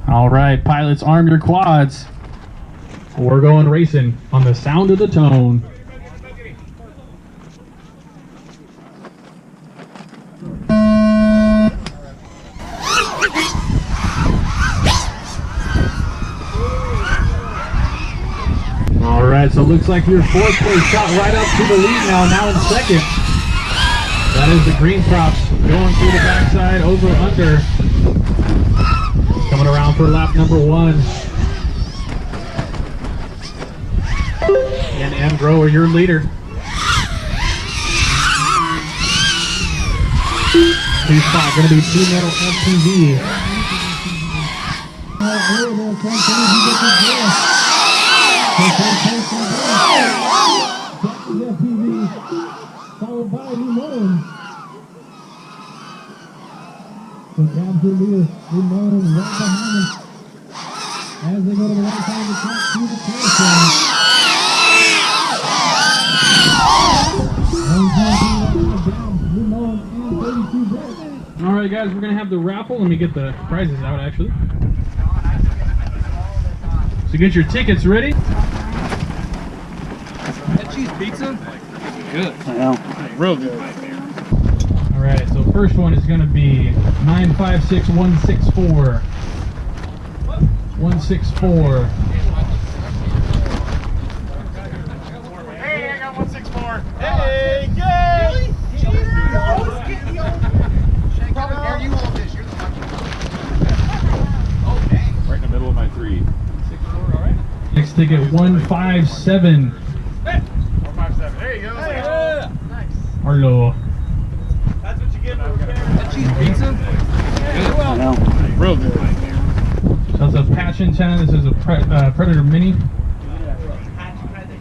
All right, pilots, arm your quads. We're going racing on the sound of the tone. All right, so it looks like your fourth place shot right up to the lead now in second. That is the green props going through the backside, over under. Coming around for lap number 1. And M Grower, your leader. Two spot going to be 2 metal FPV. Followed by Ramon. So grabs your leader, Ramon right behind him. As they go to the right side of the track through the finish line. Ramon and 32 Brett. All right, guys, we're going to have the raffle. Let me get the prizes out, actually. So get your tickets ready. That cheese pizza? Good. I know. Real good. All right, so first one is going to be 956164. 164. Hey, I got 164. Hey, yay! Probably you hold this. You're the lucky one. Oh, dang. Right in the middle of my 3. 164, all right. Next ticket 157. Hey! 157. There you go. Yeah. Nice. Harrell. That's what you get for that cheese pizza? Good. I know. Real good. So it's a patch antenna. This is a Predator Mini.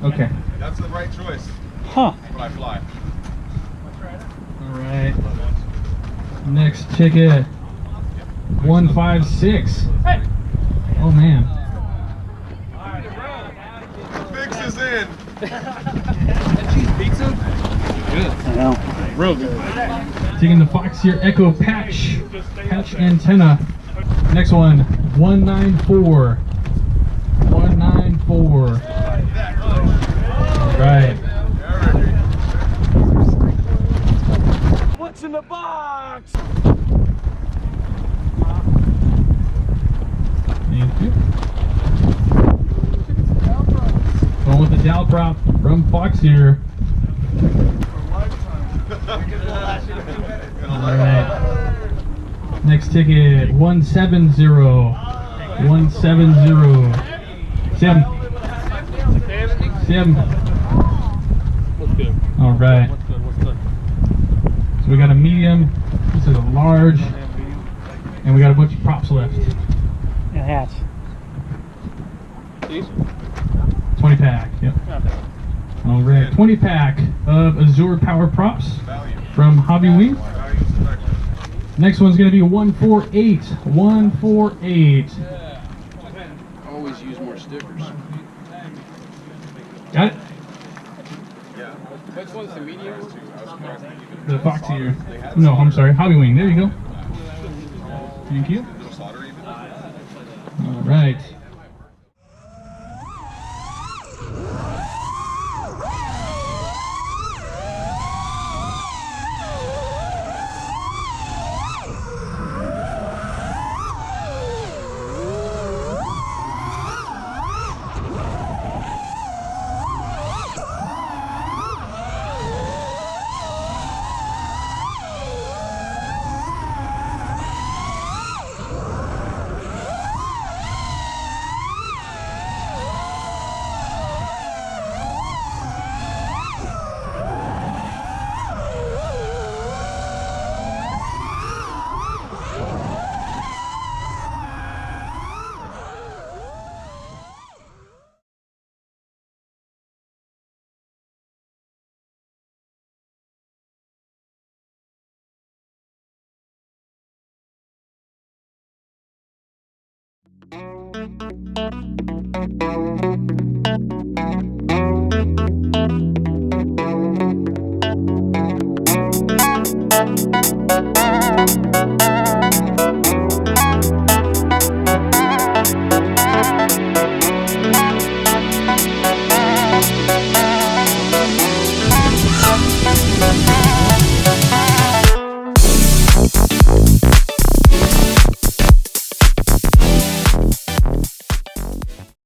Okay. That's the right choice. Huh. When I fly. All right. Next ticket 156. Hey! Oh man. Fix is in. That cheese pizza? Good. I know. Real good. Taking the Foxier Echo patch antenna. Next one 194. 194. All right. What's in the box? Thank you. Going with the Dow prop from Foxier. Alright. Next ticket 170. 170. Sim. Sim. What's good? Alright. What's good? What's good? So we got a medium. This is a large. And we got a bunch of props left. And hats. These? 20 pack. Yep. Alright. 20 pack of Azure Power Props from Hobby Wing. Next one's going to be 148. 148. Always use more stickers. Got it? Which one's the medium? The Foxier. No, I'm sorry. Hobby Wing. There you go. Thank you. Alright.